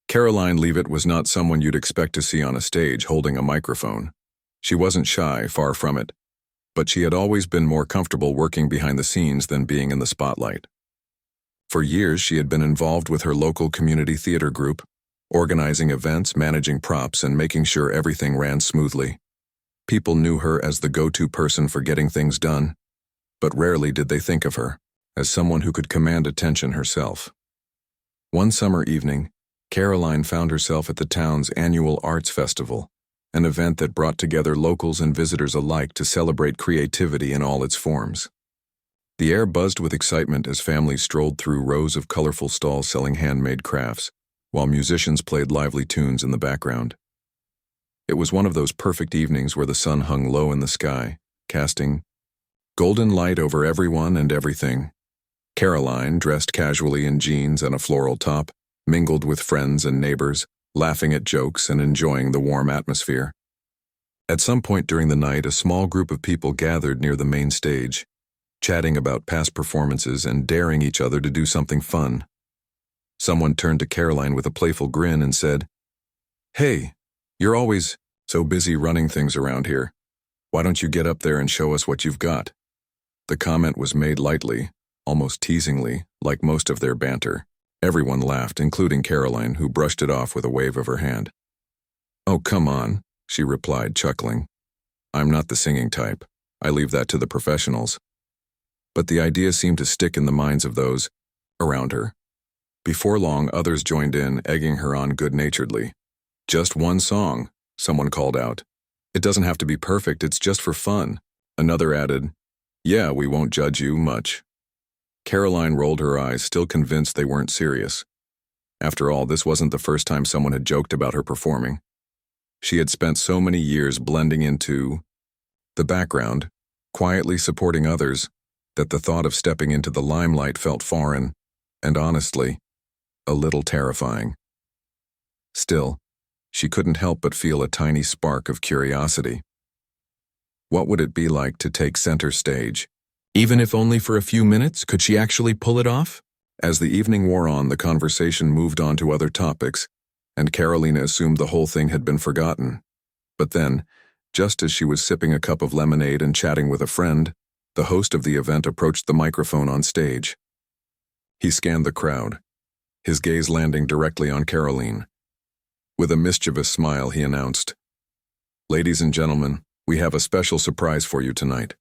Karoline Leavitt was not someone you'd expect to see on a stage holding a microphone. She wasn't shy, far from it, but she had always been more comfortable working behind the scenes than being in the spotlight. For years, she had been involved with her local community theater group, organizing events, managing props, and making sure everything ran smoothly. People knew her as the go-to person for getting things done, but rarely did they think of her as someone who could command attention herself. One summer evening, Karoline found herself at the town's annual arts festival, an event that brought together locals and visitors alike to celebrate creativity in all its forms. The air buzzed with excitement as families strolled through rows of colorful stalls selling handmade crafts, while musicians played lively tunes in the background. It was one of those perfect evenings where the sun hung low in the sky, casting golden light over everyone and everything. Karoline, dressed casually in jeans and a floral top, mingled with friends and neighbors, laughing at jokes and enjoying the warm atmosphere. At some point during the night, a small group of people gathered near the main stage, chatting about past performances and daring each other to do something fun. Someone turned to Karoline with a playful grin and said, "Hey, you're always so busy running things around here. Why don't you get up there and show us what you've got?" The comment was made lightly, almost teasingly, like most of their banter. Everyone laughed, including Karoline, who brushed it off with a wave of her hand. "Oh, come on," she replied, chuckling. "I'm not the singing type. I leave that to the professionals." But the idea seemed to stick in the minds of those around her. Before long, others joined in, egging her on good-naturedly. "Just one song," someone called out. "It doesn't have to be perfect, it's just for fun." Another added, "Yeah, we won't judge you much." Karoline rolled her eyes, still convinced they weren't serious. After all, this wasn't the first time someone had joked about her performing. She had spent so many years blending into the background, quietly supporting others, that the thought of stepping into the limelight felt foreign, and honestly, a little terrifying. Still, she couldn't help but feel a tiny spark of curiosity. What would it be like to take center stage? Even if only for a few minutes, could she actually pull it off? As the evening wore on, the conversation moved on to other topics, and Karoline assumed the whole thing had been forgotten. But then, just as she was sipping a cup of lemonade and chatting with a friend, the host of the event approached the microphone on stage. He scanned the crowd, his gaze landing directly on Karoline. With a mischievous smile, he announced, "Ladies and gentlemen, we have a special surprise for you tonight.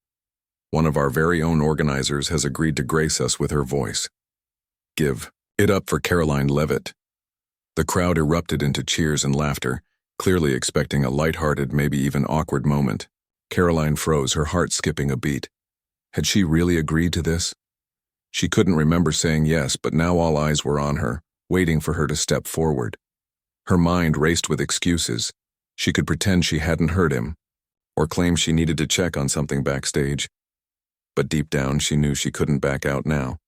One of our very own organizers has agreed to grace us with her voice. Give it up for Karoline Leavitt." The crowd erupted into cheers and laughter, clearly expecting a lighthearted, maybe even awkward moment. Karoline froze, her heart skipping a beat. Had she really agreed to this? She couldn't remember saying yes, but now all eyes were on her, waiting for her to step forward. Her mind raced with excuses. She could pretend she hadn't heard him, or claim she needed to check on something backstage. But deep down, she knew she couldn't back out now.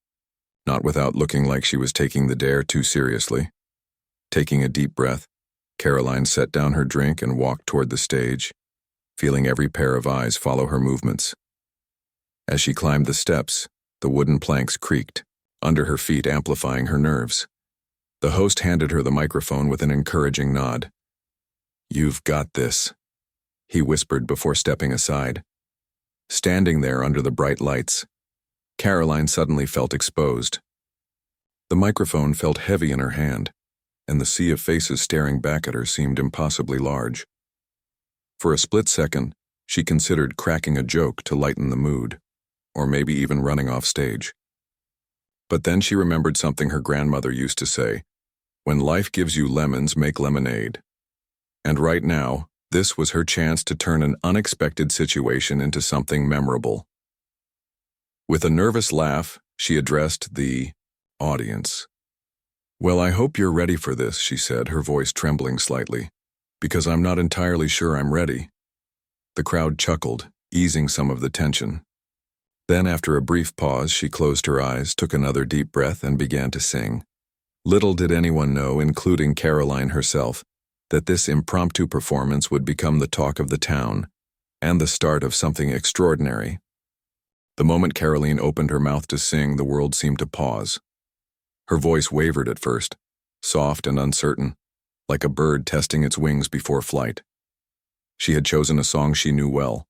Not without looking like she was taking the dare too seriously. Taking a deep breath, Karoline set down her drink and walked toward the stage, feeling every pair of eyes follow her movements. As she climbed the steps, the wooden planks creaked, under her feet amplifying her nerves. The host handed her the microphone with an encouraging nod. "You've got this," he whispered before stepping aside. Standing there under the bright lights, Karoline suddenly felt exposed. The microphone felt heavy in her hand, and the sea of faces staring back at her seemed impossibly large. For a split second, she considered cracking a joke to lighten the mood, or maybe even running off stage. But then she remembered something her grandmother used to say, "When life gives you lemons, make lemonade." And right now, this was her chance to turn an unexpected situation into something memorable. With a nervous laugh, she addressed the audience. "Well, I hope you're ready for this," she said, her voice trembling slightly, "because I'm not entirely sure I'm ready." The crowd chuckled, easing some of the tension. Then, after a brief pause, she closed her eyes, took another deep breath, and began to sing. Little did anyone know, including Karoline herself, that this impromptu performance would become the talk of the town, and the start of something extraordinary. The moment Karoline opened her mouth to sing, the world seemed to pause. Her voice wavered at first, soft and uncertain, like a bird testing its wings before flight. She had chosen a song she knew well,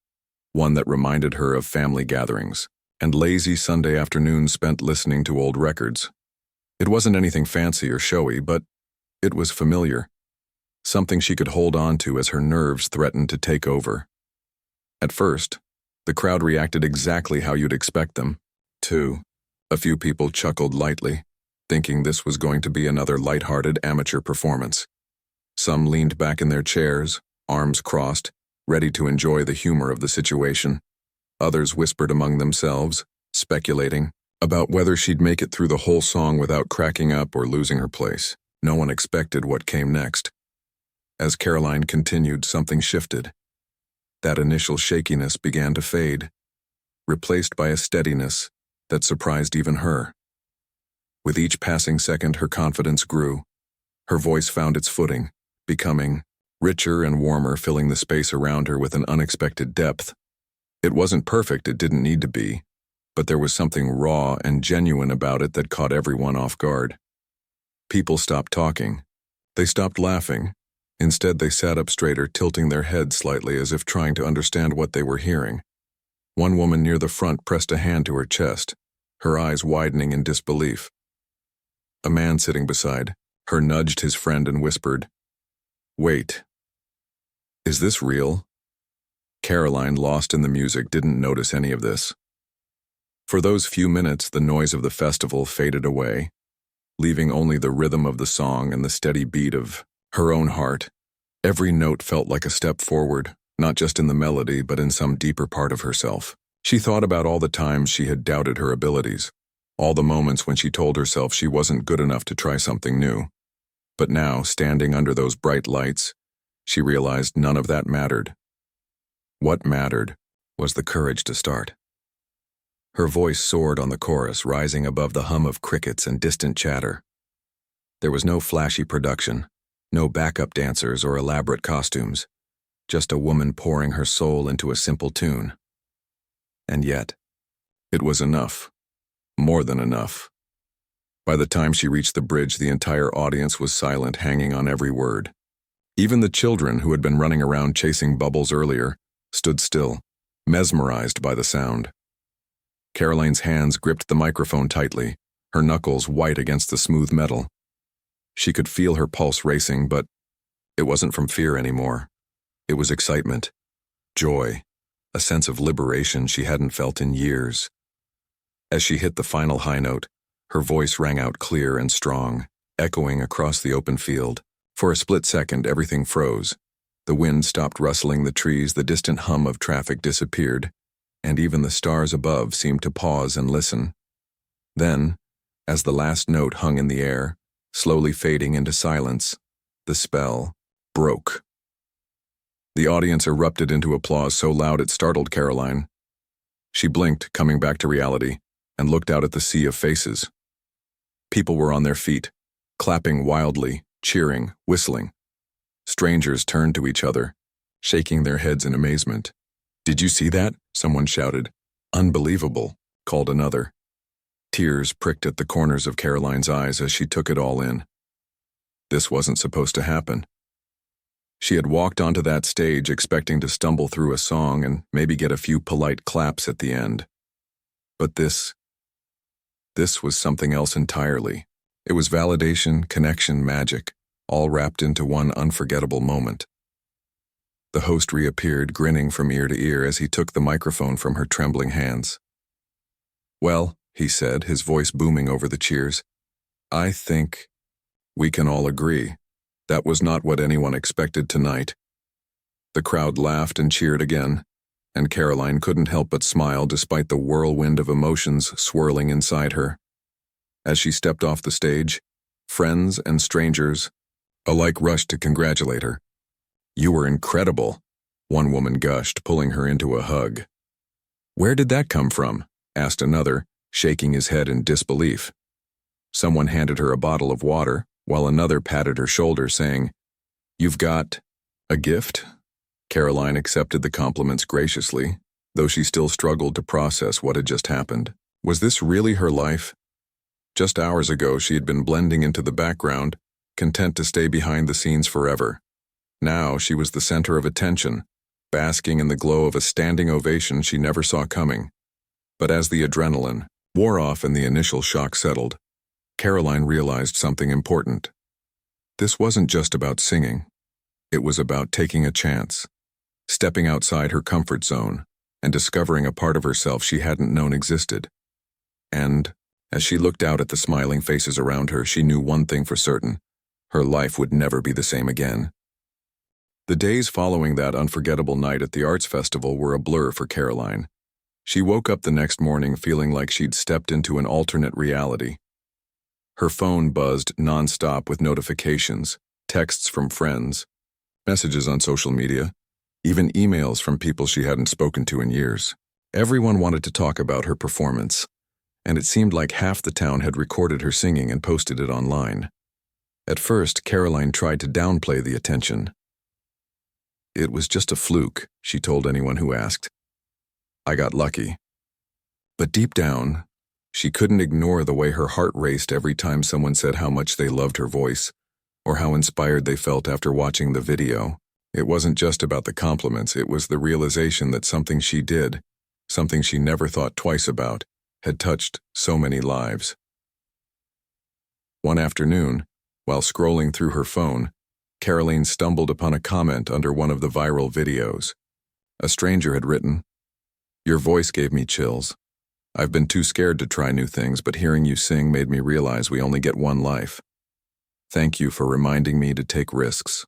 one that reminded her of family gatherings and lazy Sunday afternoons spent listening to old records. It wasn't anything fancy or showy, but it was familiar, something she could hold on to as her nerves threatened to take over. At first, the crowd reacted exactly how you'd expect them to. A few people chuckled lightly, thinking this was going to be another lighthearted amateur performance. Some leaned back in their chairs, arms crossed, ready to enjoy the humor of the situation. Others whispered among themselves, speculating about whether she'd make it through the whole song without cracking up or losing her place. No one expected what came next. As Karoline continued, something shifted. That initial shakiness began to fade, replaced by a steadiness that surprised even her. With each passing second, her confidence grew. Her voice found its footing, becoming richer and warmer, filling the space around her with an unexpected depth. It wasn't perfect, it didn't need to be, but there was something raw and genuine about it that caught everyone off guard. People stopped talking. They stopped laughing. Instead, they sat up straighter, tilting their heads slightly as if trying to understand what they were hearing. One woman near the front pressed a hand to her chest, her eyes widening in disbelief. A man sitting beside her nudged his friend and whispered, "Wait. Is this real?" Karoline, lost in the music, didn't notice any of this. For those few minutes, the noise of the festival faded away, leaving only the rhythm of the song and the steady beat of her own heart. Every note felt like a step forward, not just in the melody, but in some deeper part of herself. She thought about all the times she had doubted her abilities, all the moments when she told herself she wasn't good enough to try something new. But now, standing under those bright lights, she realized none of that mattered. What mattered was the courage to start. Her voice soared on the chorus, rising above the hum of crickets and distant chatter. There was no flashy production, no backup dancers or elaborate costumes, just a woman pouring her soul into a simple tune. And yet, it was enough, more than enough. By the time she reached the bridge, the entire audience was silent, hanging on every word. Even the children, who had been running around chasing bubbles earlier, stood still, mesmerized by the sound. Karoline's hands gripped the microphone tightly, her knuckles white against the smooth metal. She could feel her pulse racing, but it wasn't from fear anymore. It was excitement, joy, a sense of liberation she hadn't felt in years. As she hit the final high note, her voice rang out clear and strong, echoing across the open field. For a split second, everything froze. The wind stopped rustling the trees, the distant hum of traffic disappeared, and even the stars above seemed to pause and listen. Then, as the last note hung in the air, slowly fading into silence, the spell broke. The audience erupted into applause so loud it startled Karoline. She blinked, coming back to reality, and looked out at the sea of faces. People were on their feet, clapping wildly, cheering, whistling. Strangers turned to each other, shaking their heads in amazement. "Did you see that?" someone shouted. "Unbelievable," called another. Tears pricked at the corners of Karoline's eyes as she took it all in. This wasn't supposed to happen. She had walked onto that stage expecting to stumble through a song and maybe get a few polite claps at the end. But this was something else entirely. It was validation, connection, magic, all wrapped into one unforgettable moment. The host reappeared, grinning from ear to ear as he took the microphone from her trembling hands. "Well," he said, his voice booming over the cheers, "I think we can all agree that was not what anyone expected tonight." The crowd laughed and cheered again, and Karoline couldn't help but smile despite the whirlwind of emotions swirling inside her. As she stepped off the stage, friends and strangers alike rushed to congratulate her. "You were incredible," one woman gushed, pulling her into a hug. "Where did that come from?" asked another, shaking his head in disbelief. Someone handed her a bottle of water, while another patted her shoulder, saying, "You've got a gift?" Karoline accepted the compliments graciously, though she still struggled to process what had just happened. Was this really her life? Just hours ago, she had been blending into the background, content to stay behind the scenes forever. Now she was the center of attention, basking in the glow of a standing ovation she never saw coming. But as the adrenaline wore off and the initial shock settled, Karoline realized something important. This wasn't just about singing. It was about taking a chance, stepping outside her comfort zone, and discovering a part of herself she hadn't known existed. And, as she looked out at the smiling faces around her, she knew one thing for certain: her life would never be the same again. The days following that unforgettable night at the arts festival were a blur for Karoline. She woke up the next morning feeling like she'd stepped into an alternate reality. Her phone buzzed nonstop with notifications, texts from friends, messages on social media, even emails from people she hadn't spoken to in years. Everyone wanted to talk about her performance, and it seemed like half the town had recorded her singing and posted it online. At first, Karoline tried to downplay the attention. It was just a fluke, she told anyone who asked. I got lucky. But deep down, she couldn't ignore the way her heart raced every time someone said how much they loved her voice, or how inspired they felt after watching the video. It wasn't just about the compliments, it was the realization that something she did, something she never thought twice about, had touched so many lives. One afternoon, while scrolling through her phone, Karoline stumbled upon a comment under one of the viral videos. A stranger had written, "Your voice gave me chills. I've been too scared to try new things, but hearing you sing made me realize we only get one life. Thank you for reminding me to take risks."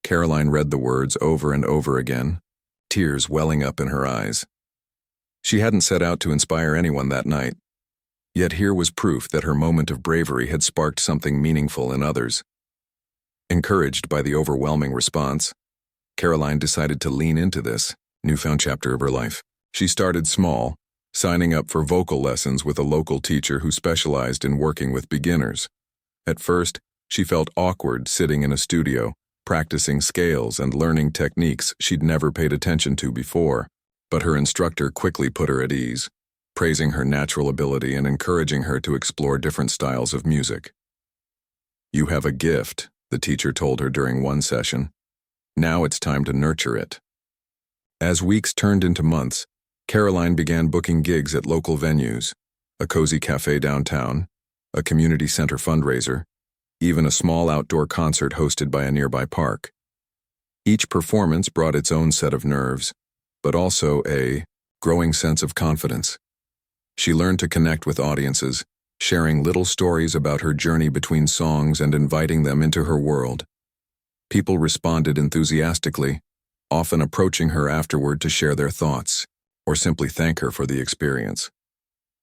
Karoline read the words over and over again, tears welling up in her eyes. She hadn't set out to inspire anyone that night, yet here was proof that her moment of bravery had sparked something meaningful in others. Encouraged by the overwhelming response, Karoline decided to lean into this newfound chapter of her life. She started small, signing up for vocal lessons with a local teacher who specialized in working with beginners. At first, she felt awkward sitting in a studio, practicing scales and learning techniques she'd never paid attention to before, but her instructor quickly put her at ease, praising her natural ability and encouraging her to explore different styles of music. "You have a gift," the teacher told her during one session. "Now it's time to nurture it." As weeks turned into months, Karoline began booking gigs at local venues, a cozy cafe downtown, a community center fundraiser, even a small outdoor concert hosted by a nearby park. Each performance brought its own set of nerves, but also a growing sense of confidence. She learned to connect with audiences, sharing little stories about her journey between songs and inviting them into her world. People responded enthusiastically, often approaching her afterward to share their thoughts, or simply thank her for the experience.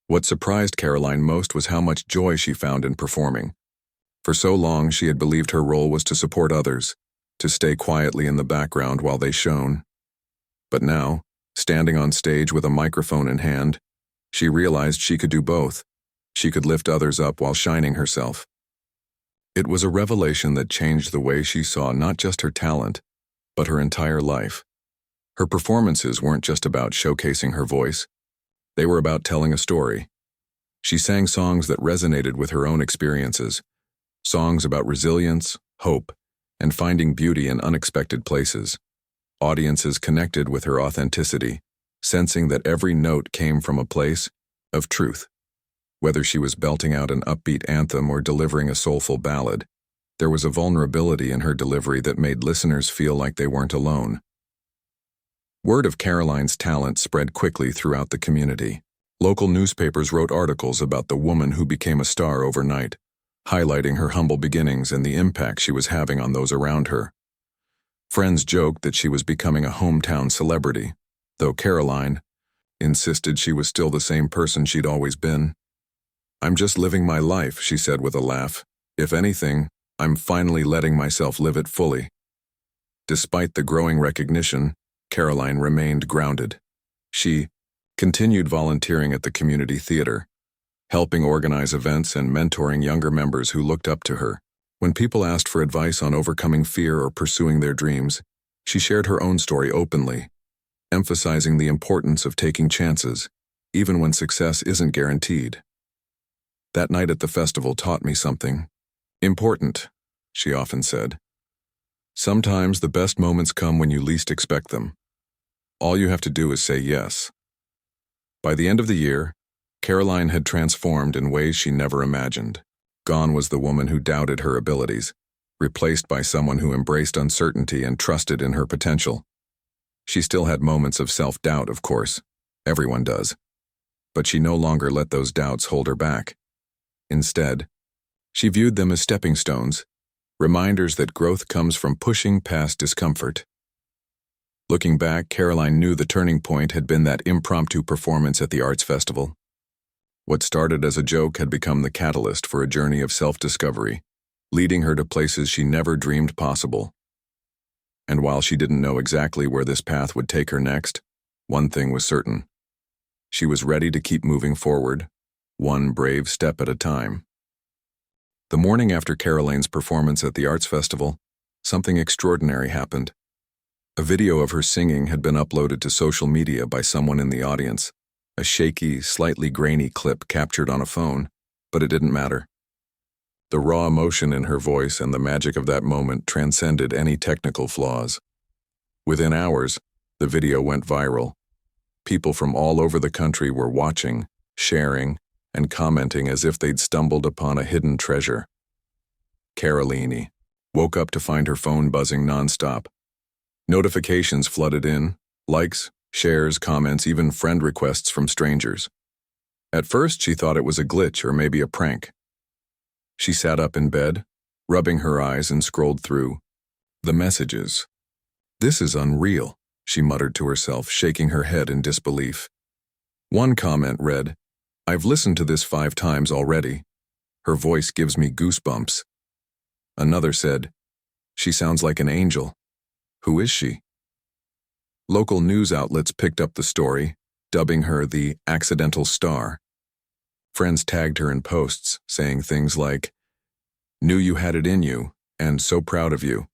What surprised Karoline most was how much joy she found in performing. For so long, she had believed her role was to support others, to stay quietly in the background while they shone. But now, standing on stage with a microphone in hand, she realized she could do both. She could lift others up while shining herself. It was a revelation that changed the way she saw not just her talent, but her entire life. Her performances weren't just about showcasing her voice. They were about telling a story. She sang songs that resonated with her own experiences, songs about resilience, hope, and finding beauty in unexpected places. Audiences connected with her authenticity, sensing that every note came from a place of truth. Whether she was belting out an upbeat anthem or delivering a soulful ballad, there was a vulnerability in her delivery that made listeners feel like they weren't alone. Word of Karoline's talent spread quickly throughout the community. Local newspapers wrote articles about the woman who became a star overnight, highlighting her humble beginnings and the impact she was having on those around her. Friends joked that she was becoming a hometown celebrity, though Karoline insisted she was still the same person she'd always been. "I'm just living my life," she said with a laugh. "If anything, I'm finally letting myself live it fully." Despite the growing recognition, Karoline remained grounded. She continued volunteering at the community theater, helping organize events and mentoring younger members who looked up to her. When people asked for advice on overcoming fear or pursuing their dreams, she shared her own story openly, emphasizing the importance of taking chances, even when success isn't guaranteed. That night at the festival taught me something. Important, she often said. Sometimes the best moments come when you least expect them. All you have to do is say yes. By the end of the year, Karoline had transformed in ways she never imagined. Gone was the woman who doubted her abilities, replaced by someone who embraced uncertainty and trusted in her potential. She still had moments of self-doubt, of course. Everyone does. But she no longer let those doubts hold her back. Instead, she viewed them as stepping stones, reminders that growth comes from pushing past discomfort. Looking back, Karoline knew the turning point had been that impromptu performance at the arts festival. What started as a joke had become the catalyst for a journey of self-discovery, leading her to places she never dreamed possible. And while she didn't know exactly where this path would take her next, one thing was certain. She was ready to keep moving forward, one brave step at a time. The morning after Karoline's performance at the arts festival, something extraordinary happened. A video of her singing had been uploaded to social media by someone in the audience, a shaky, slightly grainy clip captured on a phone, but it didn't matter. The raw emotion in her voice and the magic of that moment transcended any technical flaws. Within hours, the video went viral. People from all over the country were watching, sharing, and commenting as if they'd stumbled upon a hidden treasure. Karoline woke up to find her phone buzzing nonstop. Notifications flooded in, likes, shares, comments, even friend requests from strangers. At first, she thought it was a glitch or maybe a prank. She sat up in bed, rubbing her eyes, and scrolled through the messages. "This is unreal," she muttered to herself, shaking her head in disbelief. One comment read, "I've listened to this 5 times already. Her voice gives me goosebumps." Another said, "She sounds like an angel. Who is she?" Local news outlets picked up the story, dubbing her the accidental star. Friends tagged her in posts, saying things like, "Knew you had it in you, and so proud of you."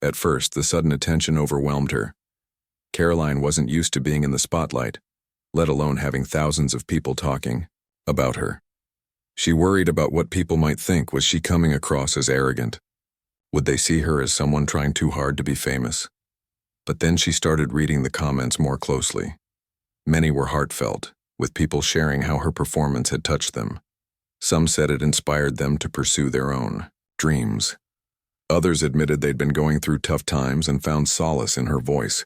At first, the sudden attention overwhelmed her. Karoline wasn't used to being in the spotlight, let alone having thousands of people talking about her. She worried about what people might think. Was she coming across as arrogant? Would they see her as someone trying too hard to be famous? But then she started reading the comments more closely. Many were heartfelt, with people sharing how her performance had touched them. Some said it inspired them to pursue their own dreams. Others admitted they'd been going through tough times and found solace in her voice.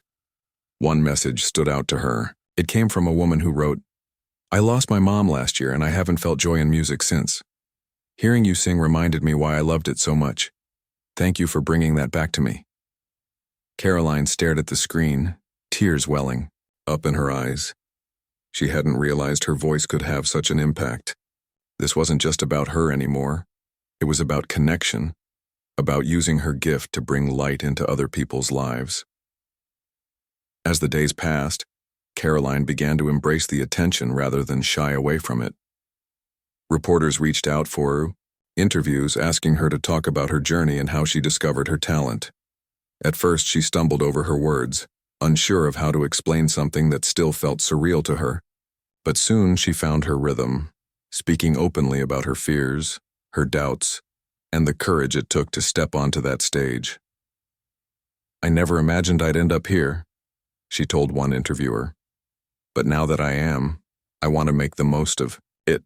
One message stood out to her. It came from a woman who wrote, "I lost my mom last year and I haven't felt joy in music since. Hearing you sing reminded me why I loved it so much. Thank you for bringing that back to me." Karoline stared at the screen, tears welling up in her eyes. She hadn't realized her voice could have such an impact. This wasn't just about her anymore. It was about connection, about using her gift to bring light into other people's lives. As the days passed, Karoline began to embrace the attention rather than shy away from it. Reporters reached out for interviews, asking her to talk about her journey and how she discovered her talent. At first, she stumbled over her words, unsure of how to explain something that still felt surreal to her. But soon she found her rhythm, speaking openly about her fears, her doubts, and the courage it took to step onto that stage. "I never imagined I'd end up here," she told one interviewer. "But now that I am, I want to make the most of it.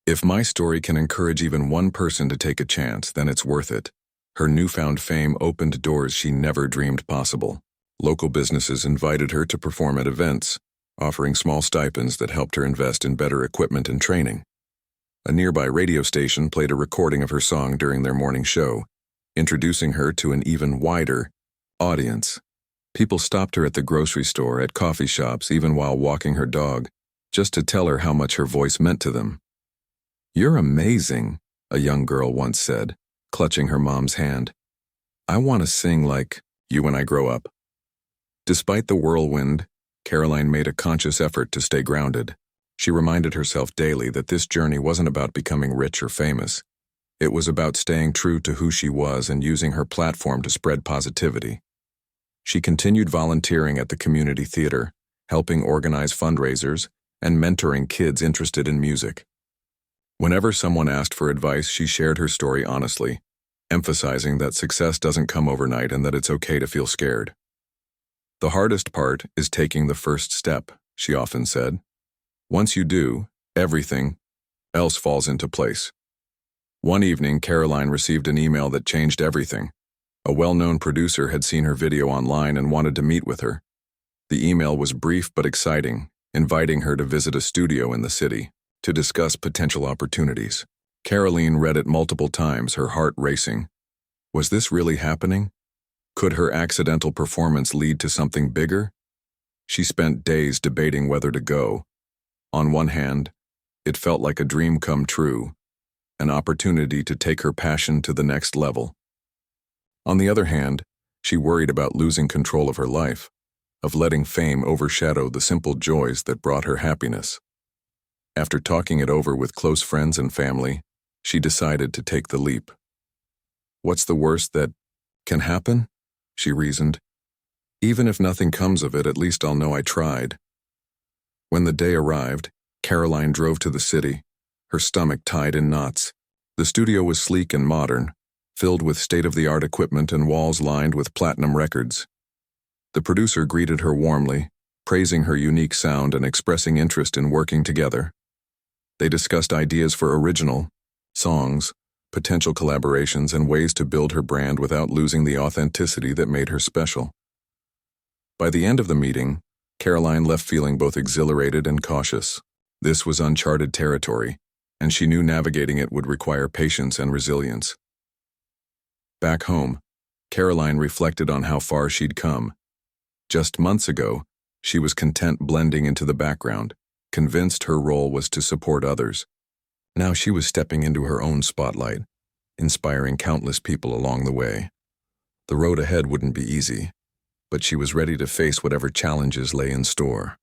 If my story can encourage even one person to take a chance, then it's worth it." Her newfound fame opened doors she never dreamed possible. Local businesses invited her to perform at events, offering small stipends that helped her invest in better equipment and training. A nearby radio station played a recording of her song during their morning show, introducing her to an even wider audience. People stopped her at the grocery store, at coffee shops, even while walking her dog, just to tell her how much her voice meant to them. "You're amazing," a young girl once said, clutching her mom's hand. "I want to sing like you when I grow up." Despite the whirlwind, Karoline made a conscious effort to stay grounded. She reminded herself daily that this journey wasn't about becoming rich or famous. It was about staying true to who she was and using her platform to spread positivity. She continued volunteering at the community theater, helping organize fundraisers, and mentoring kids interested in music. Whenever someone asked for advice, she shared her story honestly, emphasizing that success doesn't come overnight and that it's okay to feel scared. "The hardest part is taking the first step," she often said. "Once you do, everything else falls into place." One evening, Karoline received an email that changed everything. A well-known producer had seen her video online and wanted to meet with her. The email was brief but exciting, inviting her to visit a studio in the city to discuss potential opportunities. Karoline read it multiple times, her heart racing. Was this really happening? Could her accidental performance lead to something bigger? She spent days debating whether to go. On one hand, it felt like a dream come true, an opportunity to take her passion to the next level. On the other hand, she worried about losing control of her life, of letting fame overshadow the simple joys that brought her happiness. After talking it over with close friends and family, she decided to take the leap. "What's the worst that can happen?" she reasoned. "Even if nothing comes of it, at least I'll know I tried." When the day arrived, Karoline drove to the city, her stomach tied in knots. The studio was sleek and modern, filled with state-of-the-art equipment and walls lined with platinum records. The producer greeted her warmly, praising her unique sound and expressing interest in working together. They discussed ideas for original songs, potential collaborations, and ways to build her brand without losing the authenticity that made her special. By the end of the meeting, Karoline left feeling both exhilarated and cautious. This was uncharted territory, and she knew navigating it would require patience and resilience. Back home, Karoline reflected on how far she'd come. Just months ago, she was content blending into the background, convinced her role was to support others. Now she was stepping into her own spotlight, inspiring countless people along the way. The road ahead wouldn't be easy, but she was ready to face whatever challenges lay in store.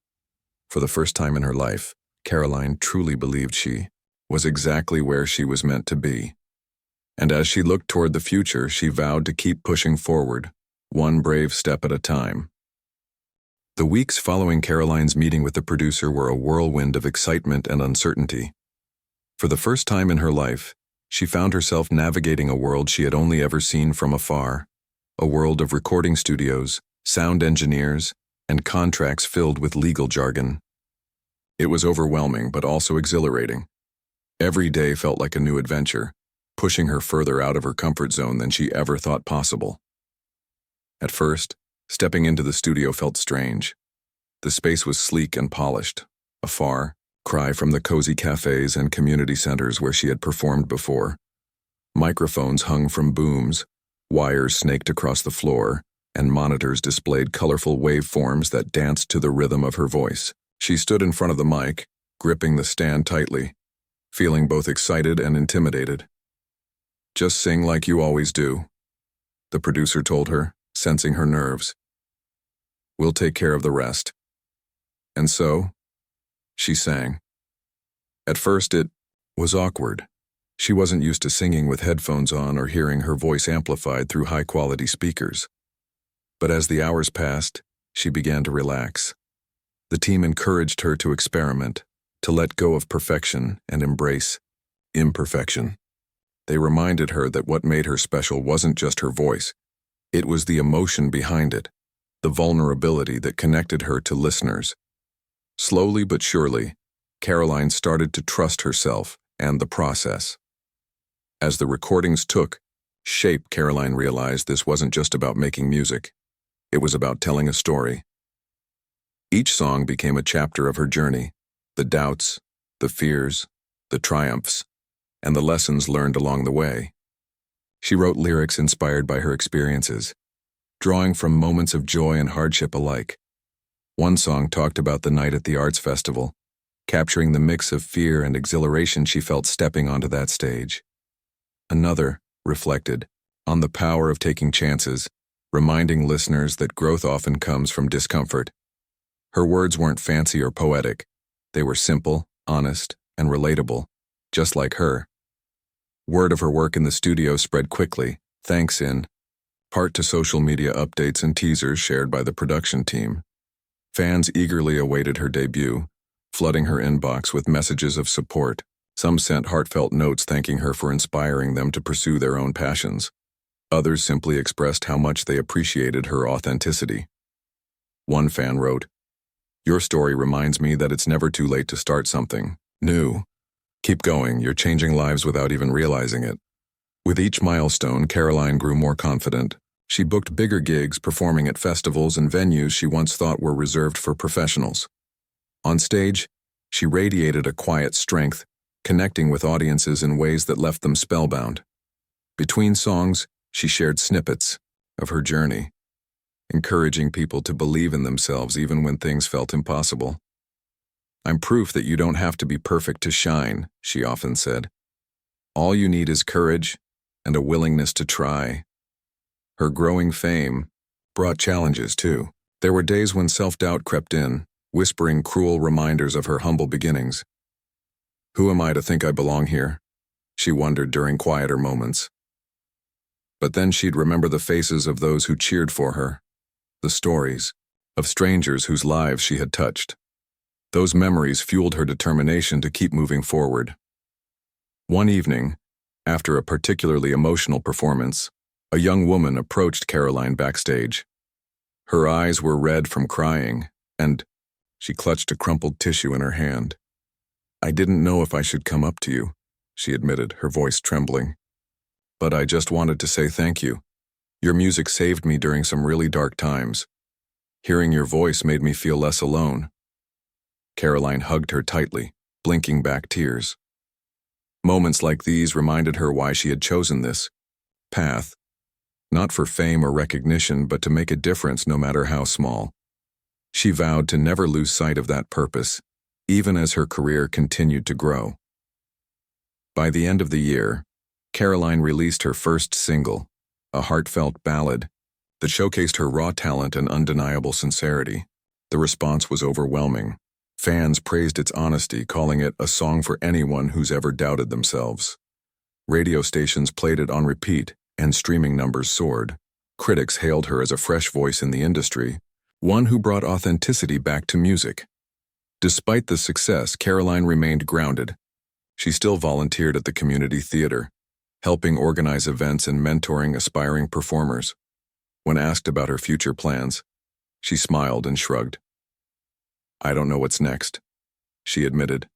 For the first time in her life, Karoline truly believed she was exactly where she was meant to be. And as she looked toward the future, she vowed to keep pushing forward, one brave step at a time. The weeks following Karoline's meeting with the producer were a whirlwind of excitement and uncertainty. For the first time in her life, she found herself navigating a world she had only ever seen from afar, a world of recording studios, sound engineers, and contracts filled with legal jargon. It was overwhelming but also exhilarating. Every day felt like a new adventure, pushing her further out of her comfort zone than she ever thought possible. At first, stepping into the studio felt strange. The space was sleek and polished, a far cry from the cozy cafes and community centers where she had performed before. Microphones hung from booms, wires snaked across the floor, and monitors displayed colorful waveforms that danced to the rhythm of her voice. She stood in front of the mic, gripping the stand tightly, feeling both excited and intimidated. "Just sing like you always do," the producer told her, sensing her nerves. "We'll take care of the rest." And so, she sang. At first it was awkward. She wasn't used to singing with headphones on or hearing her voice amplified through high-quality speakers. But as the hours passed, she began to relax. The team encouraged her to experiment, to let go of perfection and embrace imperfection. They reminded her that what made her special wasn't just her voice. It was the emotion behind it, the vulnerability that connected her to listeners. Slowly but surely, Karoline started to trust herself and the process. As the recordings took shape, Karoline realized this wasn't just about making music. It was about telling a story. Each song became a chapter of her journey, the doubts, the fears, the triumphs, and the lessons learned along the way. She wrote lyrics inspired by her experiences, drawing from moments of joy and hardship alike. One song talked about the night at the arts festival, capturing the mix of fear and exhilaration she felt stepping onto that stage. Another reflected on the power of taking chances, reminding listeners that growth often comes from discomfort. Her words weren't fancy or poetic. They were simple, honest, and relatable, just like her. Word of her work in the studio spread quickly, thanks in part to social media updates and teasers shared by the production team. Fans eagerly awaited her debut, flooding her inbox with messages of support, Some sent heartfelt notes thanking her for inspiring them to pursue their own passions. Others simply expressed how much they appreciated her authenticity. One fan wrote, "Your story reminds me that it's never too late to start something new. Keep going, you're changing lives without even realizing it." With each milestone, Karoline grew more confident. She booked bigger gigs, performing at festivals and venues she once thought were reserved for professionals. On stage, she radiated a quiet strength, connecting with audiences in ways that left them spellbound. Between songs, she shared snippets of her journey, encouraging people to believe in themselves even when things felt impossible. "I'm proof that you don't have to be perfect to shine," she often said. "All you need is courage and a willingness to try." Her growing fame brought challenges too. There were days when self-doubt crept in, whispering cruel reminders of her humble beginnings. "Who am I to think I belong here?" she wondered during quieter moments. But then she'd remember the faces of those who cheered for her, the stories of strangers whose lives she had touched. Those memories fueled her determination to keep moving forward. One evening, after a particularly emotional performance, a young woman approached Karoline backstage. Her eyes were red from crying, and she clutched a crumpled tissue in her hand. "I didn't know if I should come up to you," she admitted, her voice trembling. "But I just wanted to say thank you. Your music saved me during some really dark times. Hearing your voice made me feel less alone." Karoline hugged her tightly, blinking back tears. Moments like these reminded her why she had chosen this path, not for fame or recognition, but to make a difference no matter how small. She vowed to never lose sight of that purpose, even as her career continued to grow. By the end of the year, Karoline released her first single, a heartfelt ballad that showcased her raw talent and undeniable sincerity. The response was overwhelming. Fans praised its honesty, calling it a song for anyone who's ever doubted themselves. Radio stations played it on repeat, and streaming numbers soared. Critics hailed her as a fresh voice in the industry, one who brought authenticity back to music. Despite the success, Karoline remained grounded. She still volunteered at the community theater, helping organize events and mentoring aspiring performers. When asked about her future plans, she smiled and shrugged. "I don't know what's next," she admitted.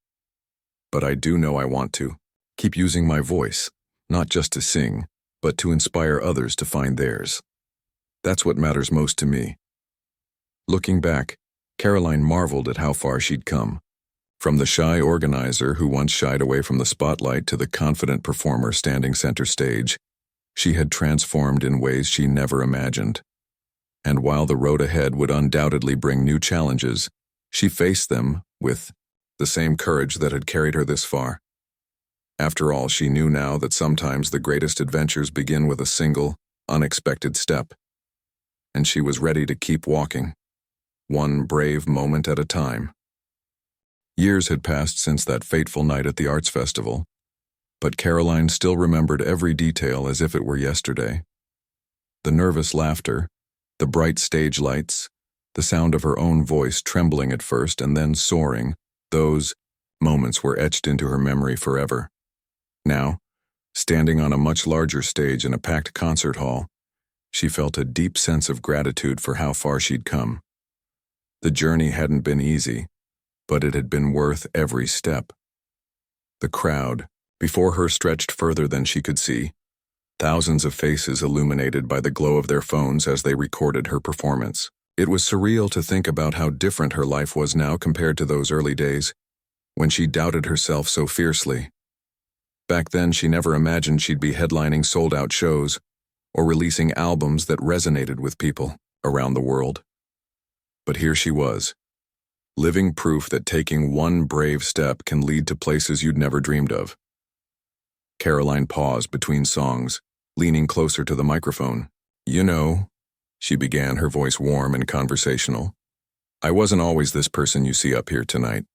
"But I do know I want to keep using my voice, not just to sing, but to inspire others to find theirs. That's what matters most to me." Looking back, Karoline marveled at how far she'd come. From the shy organizer who once shied away from the spotlight to the confident performer standing center stage, she had transformed in ways she never imagined. And while the road ahead would undoubtedly bring new challenges, she faced them with the same courage that had carried her this far. After all, she knew now that sometimes the greatest adventures begin with a single, unexpected step. And she was ready to keep walking, one brave moment at a time. Years had passed since that fateful night at the Arts Festival, but Karoline still remembered every detail as if it were yesterday. The nervous laughter, the bright stage lights, the sound of her own voice trembling at first and then soaring, those moments were etched into her memory forever. Now, standing on a much larger stage in a packed concert hall, she felt a deep sense of gratitude for how far she'd come. The journey hadn't been easy, but it had been worth every step. The crowd before her stretched further than she could see, thousands of faces illuminated by the glow of their phones as they recorded her performance. It was surreal to think about how different her life was now compared to those early days, when she doubted herself so fiercely. Back then, she never imagined she'd be headlining sold-out shows or releasing albums that resonated with people around the world. But here she was, living proof that taking one brave step can lead to places you'd never dreamed of. Karoline paused between songs, leaning closer to the microphone. "You know," she began, her voice warm and conversational, "I wasn't always this person you see up here tonight.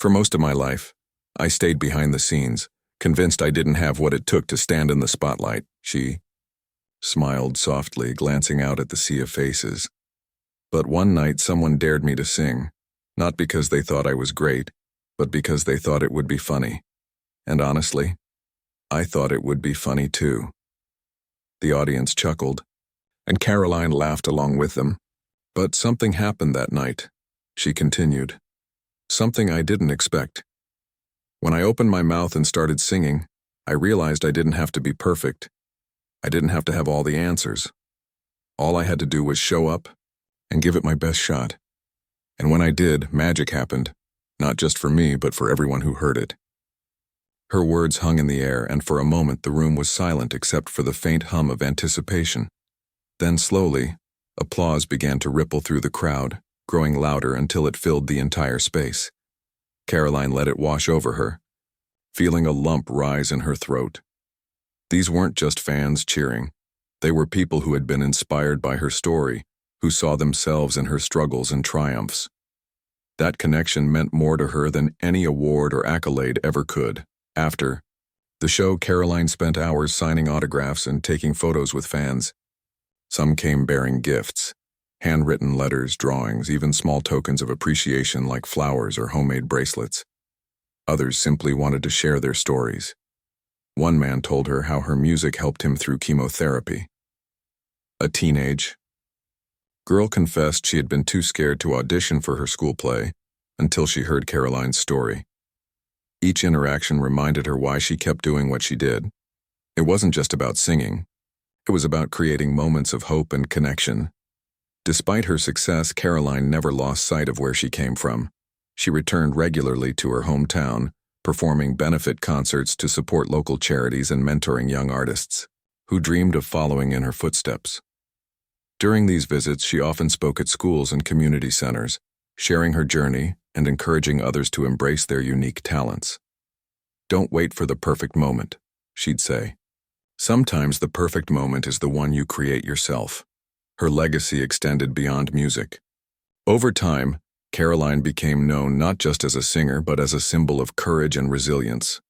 For most of my life, I stayed behind the scenes, convinced I didn't have what it took to stand in the spotlight." She smiled softly, glancing out at the sea of faces. "But one night someone dared me to sing, not because they thought I was great, but because they thought it would be funny. And honestly, I thought it would be funny too. The audience chuckled, and Karoline laughed along with them. But something happened that night, she continued. Something I didn't expect. When I opened my mouth and started singing, I realized I didn't have to be perfect. I didn't have to have all the answers. All I had to do was show up and give it my best shot. And when I did, magic happened, not just for me, but for everyone who heard it. Her words hung in the air, and for a moment the room was silent except for the faint hum of anticipation. Then slowly, applause began to ripple through the crowd, growing louder until it filled the entire space. Karoline let it wash over her, feeling a lump rise in her throat. These weren't just fans cheering. They were people who had been inspired by her story, who saw themselves in her struggles and triumphs. That connection meant more to her than any award or accolade ever could. After the show, Karoline spent hours signing autographs and taking photos with fans. Some came bearing gifts, handwritten letters, drawings, even small tokens of appreciation like flowers or homemade bracelets. Others simply wanted to share their stories. One man told her how her music helped him through chemotherapy. A teenage girl confessed she had been too scared to audition for her school play until she heard Karoline's story. Each interaction reminded her why she kept doing what she did. It wasn't just about singing. It was about creating moments of hope and connection. Despite her success, Karoline never lost sight of where she came from. She returned regularly to her hometown, performing benefit concerts to support local charities and mentoring young artists who dreamed of following in her footsteps. During these visits, she often spoke at schools and community centers, sharing her journey and encouraging others to embrace their unique talents. "Don't wait for the perfect moment," she'd say. "Sometimes the perfect moment is the one you create yourself." Her legacy extended beyond music. Over time, Karoline became known not just as a singer but as a symbol of courage and resilience.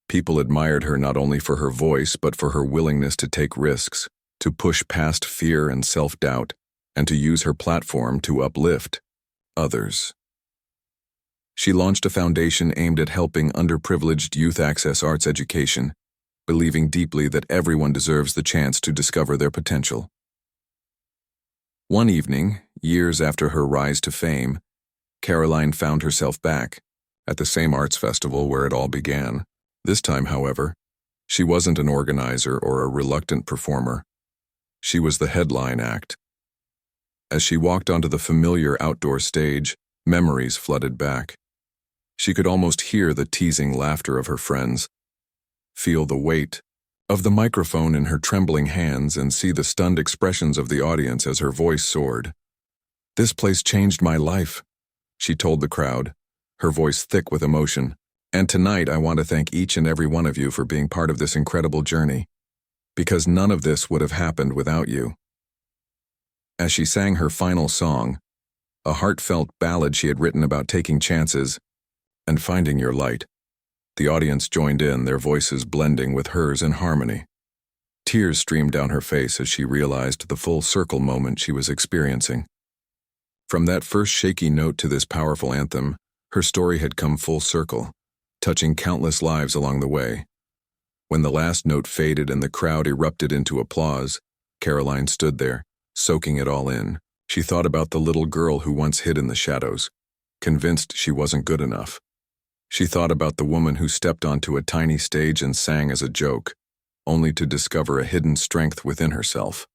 People admired her not only for her voice but for her willingness to take risks, to push past fear and self-doubt, and to use her platform to uplift others. She launched a foundation aimed at helping underprivileged youth access arts education, believing deeply that everyone deserves the chance to discover their potential. One evening, years after her rise to fame, Karoline found herself back at the same arts festival where it all began. This time, however, she wasn't an organizer or a reluctant performer. She was the headline act. As she walked onto the familiar outdoor stage, memories flooded back. She could almost hear the teasing laughter of her friends, feel the weight of the microphone in her trembling hands, and see the stunned expressions of the audience as her voice soared. "This place changed my life," she told the crowd, her voice thick with emotion. "And tonight I want to thank each and every one of you for being part of this incredible journey, because none of this would have happened without you." As she sang her final song, a heartfelt ballad she had written about taking chances and finding your light, the audience joined in, their voices blending with hers in harmony. Tears streamed down her face as she realized the full circle moment she was experiencing. From that first shaky note to this powerful anthem, her story had come full circle, touching countless lives along the way. When the last note faded and the crowd erupted into applause, Karoline stood there, soaking it all in. She thought about the little girl who once hid in the shadows, convinced she wasn't good enough. She thought about the woman who stepped onto a tiny stage and sang as a joke, only to discover a hidden strength within herself.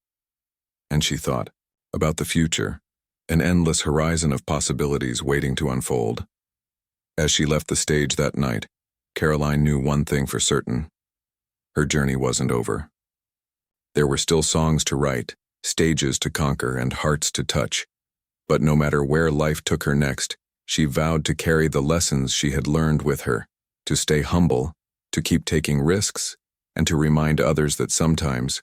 And she thought about the future, an endless horizon of possibilities waiting to unfold. As she left the stage that night, Karoline knew one thing for certain. Her journey wasn't over. There were still songs to write, stages to conquer, and hearts to touch. But no matter where life took her next, she vowed to carry the lessons she had learned with her, to stay humble, to keep taking risks, and to remind others that sometimes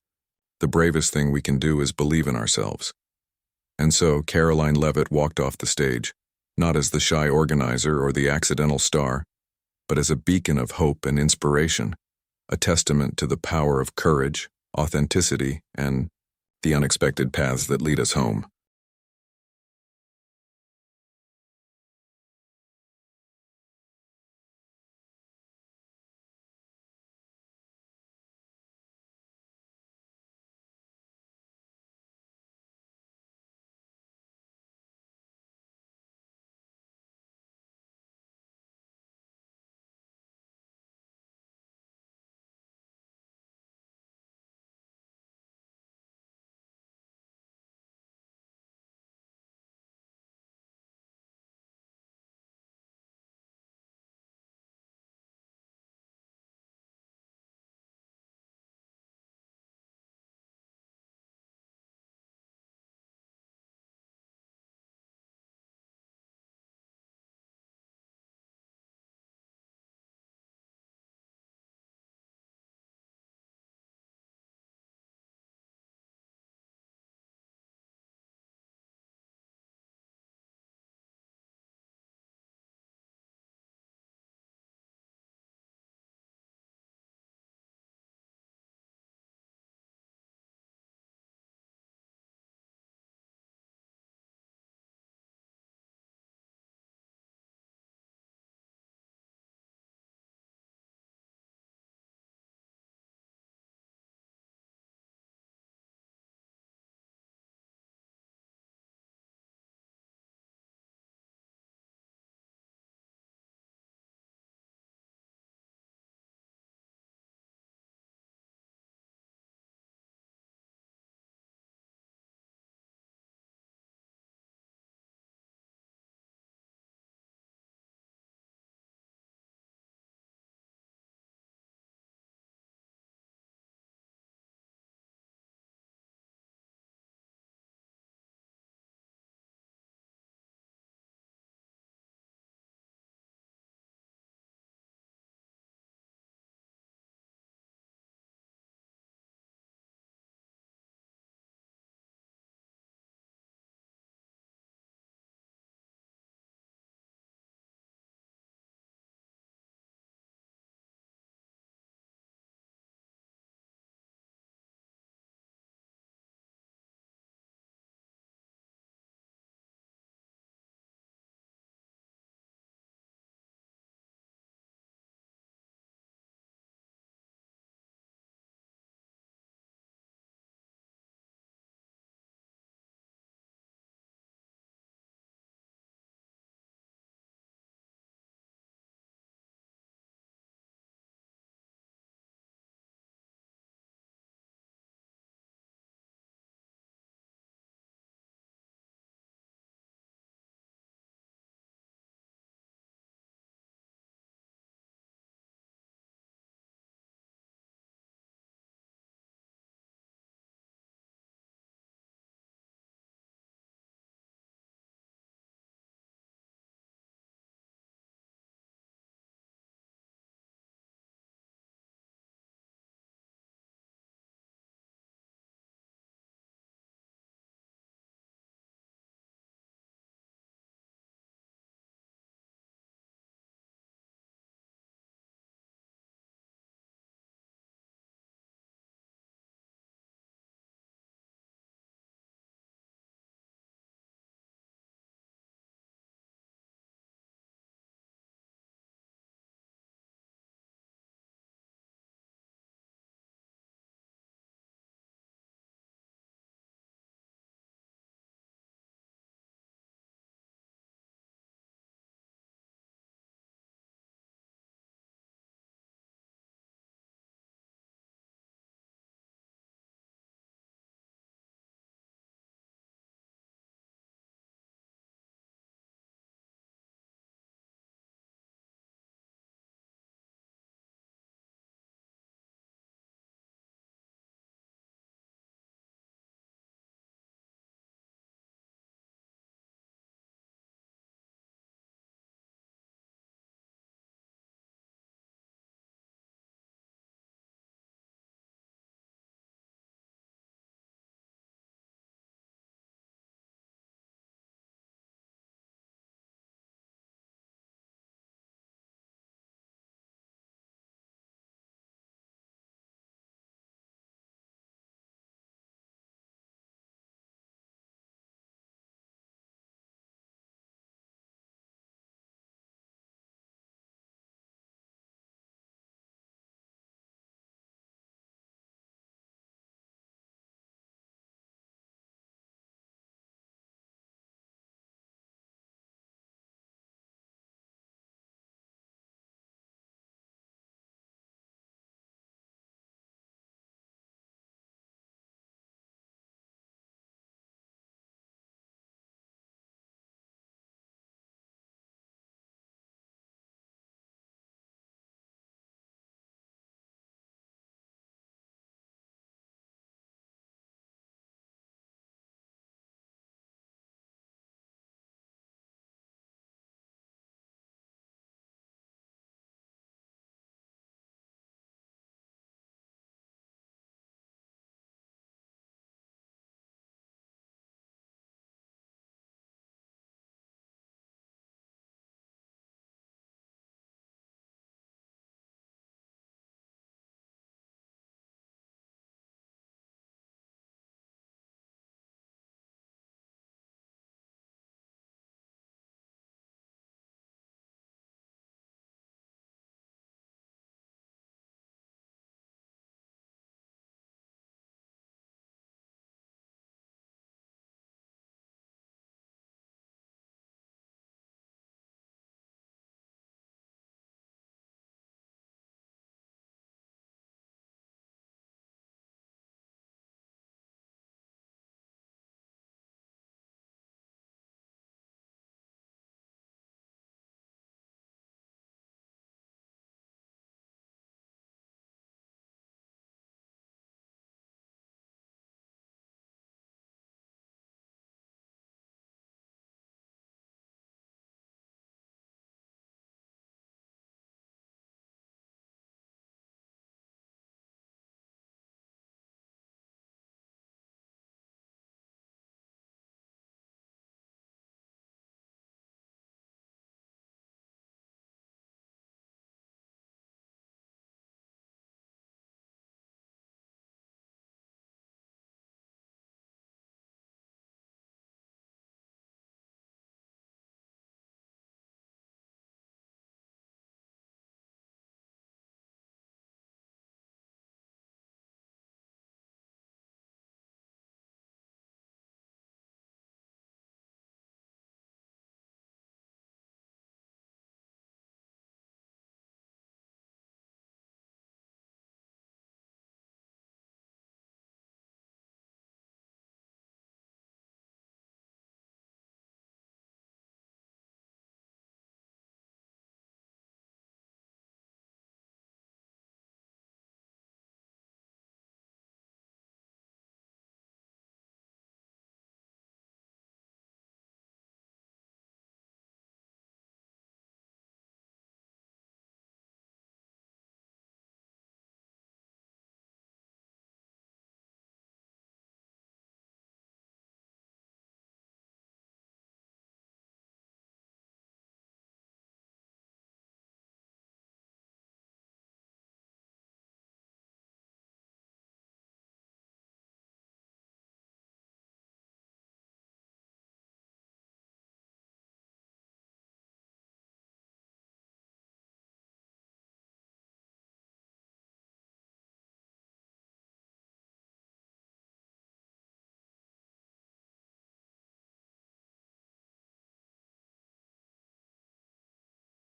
the bravest thing we can do is believe in ourselves. And so Karoline Leavitt walked off the stage, not as the shy organizer or the accidental star, but as a beacon of hope and inspiration, a testament to the power of courage, authenticity, and the unexpected paths that lead us home.